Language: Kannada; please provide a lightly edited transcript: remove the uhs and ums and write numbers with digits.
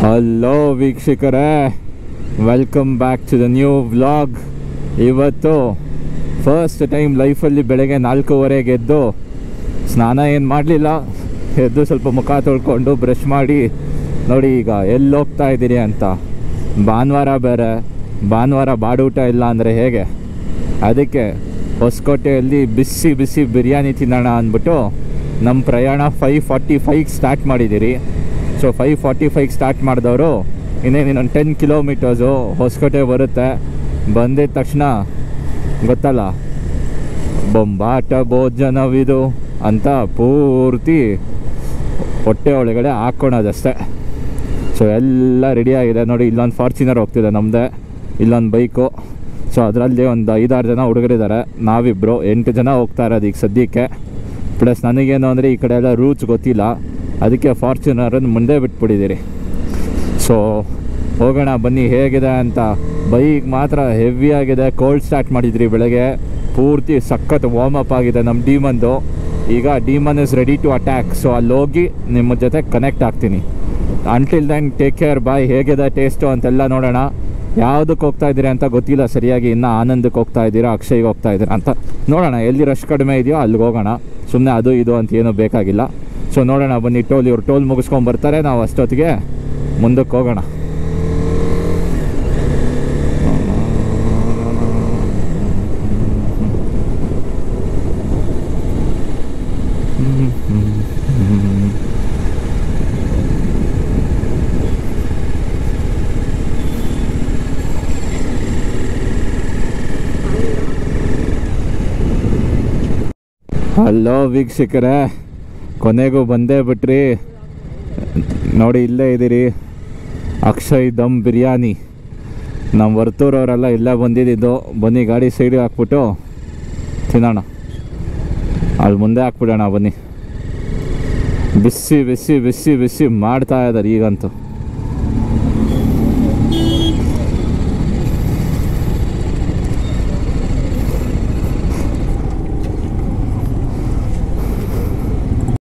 ಹಲೋ ವೀಕ್ಷಕರೇ, welcome back to the new vlog. ಇವತ್ತು ಫಸ್ಟ್ ಟೈಮ್ ಲೈಫಲ್ಲಿ ಬೆಳಗ್ಗೆ 4:15 ಎದ್ದು ಸ್ನಾನ ಏನು ಮಾಡಲಿಲ್ಲ. ಎದ್ದು ಸ್ವಲ್ಪ ಮುಖ ತೊಳ್ಕೊಂಡು ಬ್ರಷ್ ಮಾಡಿ ನೋಡಿ ಈಗ ಎಲ್ಲಿ ಹೋಗ್ತಾ ಇದ್ದೀರಿ ಅಂತ. ಭಾನುವಾರ ಬೇರೆ, ಭಾನುವಾರ ಬಾಡೂಟ ಇಲ್ಲ ಅಂದರೆ ಹೇಗೆ? ಅದಕ್ಕೆ ಹೊಸಕೋಟೆಯಲ್ಲಿ ಬಿಸಿ ಬಿಸಿ ಬಿರಿಯಾನಿ ತಿನ್ನೋಣ ಅಂದ್ಬಿಟ್ಟು ನಮ್ಮ ಪ್ರಯಾಣ 5:45 ಸ್ಟಾರ್ಟ್ ಮಾಡಿದ್ದೀರಿ. ಸೊ 5:45 ಸ್ಟಾರ್ಟ್ ಮಾಡಿದವರು ಇನ್ನೊಂದು 10 ಕಿಲೋಮೀಟರ್ಸು ಹೊಸಕೋಟೆ ಬರುತ್ತೆ. ಬಂದಿದ ತಕ್ಷಣ ಗೊತ್ತಲ್ಲ, ಬೊಂಬಾಟ ಭೋಜನವಿದು ಅಂತ ಪೂರ್ತಿ ಹೊಟ್ಟೆ ಒಳಗಡೆ ಹಾಕ್ಕೊಳೋದಷ್ಟೇ. ಸೊ ಎಲ್ಲ ರೆಡಿಯಾಗಿದೆ ನೋಡಿ. ಇಲ್ಲೊಂದು ಫಾರ್ಚುನರ್ ಹೋಗ್ತಿದೆ ನಮ್ಮದೇ, ಇಲ್ಲೊಂದು ಬೈಕು. ಸೊ ಅದರಲ್ಲಿ ಒಂದು 5-6 ಜನ ಹುಡುಗರಿದ್ದಾರೆ, ನಾವಿಬ್ಬರು 8 ಜನ ಹೋಗ್ತಾ ಇರೋದು ಈಗ ಸದ್ಯಕ್ಕೆ. ಪ್ಲಸ್ ನನಗೇನು ಅಂದರೆ ಈ ಕಡೆ ಎಲ್ಲ ರೂಟ್ಸ್ ಗೊತ್ತಿಲ್ಲ, ಅದಕ್ಕೆ ಫಾರ್ಚುನರನ್ನು ಮುಂದೆ ಬಿಟ್ಬಿಟ್ಟಿದ್ದೀರಿ. ಸೊ ಹೋಗೋಣ ಬನ್ನಿ ಹೇಗಿದೆ ಅಂತ. ಬೈಕ್ ಮಾತ್ರ ಹೆವಿಯಾಗಿದೆ. ಕೋಲ್ಡ್ ಸ್ಟಾರ್ಟ್ ಮಾಡಿದ್ರಿ ಬೆಳಗ್ಗೆ, ಪೂರ್ತಿ ಸಖತ್ ವಾರ್ಮಪ್ ಆಗಿದೆ ನಮ್ಮ ಡೀಮನ್ದು. ಈಗ demon is ready to attack. So ಅಲ್ಲಿ ಹೋಗಿ ನಿಮ್ಮ ಜೊತೆ ಕನೆಕ್ಟ್ ಆಗ್ತೀನಿ. Until then take care, bye. ಹೇಗಿದೆ ಟೇಸ್ಟು ಅಂತೆಲ್ಲ ನೋಡೋಣ. ಯಾವುದಕ್ಕೆ ಹೋಗ್ತಾ ಇದ್ದೀರಿ ಅಂತ ಗೊತ್ತಿಲ್ಲ ಸರಿಯಾಗಿ. ಇನ್ನು ಆನಂದಕ್ಕೆ ಹೋಗ್ತಾ ಇದ್ದೀರಾ, ಅಕ್ಷಯ್ಗೆ ಹೋಗ್ತಾ ಇದ್ದೀರಾ ಅಂತ ನೋಡೋಣ. ಎಲ್ಲಿ ರಶ್ ಕಡಿಮೆ ಇದೆಯೋ ಅಲ್ಲಿಗೆ ಹೋಗೋಣ. ಸುಮ್ಮನೆ ಅದು ಇದು ಅಂತ ಏನೂ ಬೇಕಾಗಿಲ್ಲ. ಸೊ ನೋಡೋಣ ಬನ್ನಿ. ಇವ್ರು ಟೋಲ್ ಮುಗಿಸ್ಕೊಂಡು ಬರ್ತಾರೆ, ನಾವು ಅಷ್ಟೊತ್ತಿಗೆ ಮುಂದಕ್ಕೆ ಹೋಗೋಣ. ಹಲೋ ವೀಕ್ಷಕರೇ, ಕೊನೆಗೂ ಬಂದೇ ಬಿಟ್ರಿ ನೋಡಿ. ಇಲ್ಲೇ ಇದ್ದೀರಿ, ಅಕ್ಷಯ್ ದಮ್ ಬಿರಿಯಾನಿ. ನಮ್ಮ ವರ್ತೂರವರೆಲ್ಲ ಇಲ್ಲೇ ಬಂದಿದ್ದು. ಬನ್ನಿ ಗಾಡಿ ಸೈಡಿಗೆ ಹಾಕ್ಬಿಟ್ಟು ತಿನ್ನೋಣ. ಅಲ್ಲಿ ಮುಂದೆ ಹಾಕ್ಬಿಡೋಣ ಬನ್ನಿ. ಬಿಸಿ ಬಿಸಿ ಬಿಸಿ ಬಿಸಿ ಮಾಡ್ತಾ ಇದ್ದಾರೆ ಈಗಂತೂ.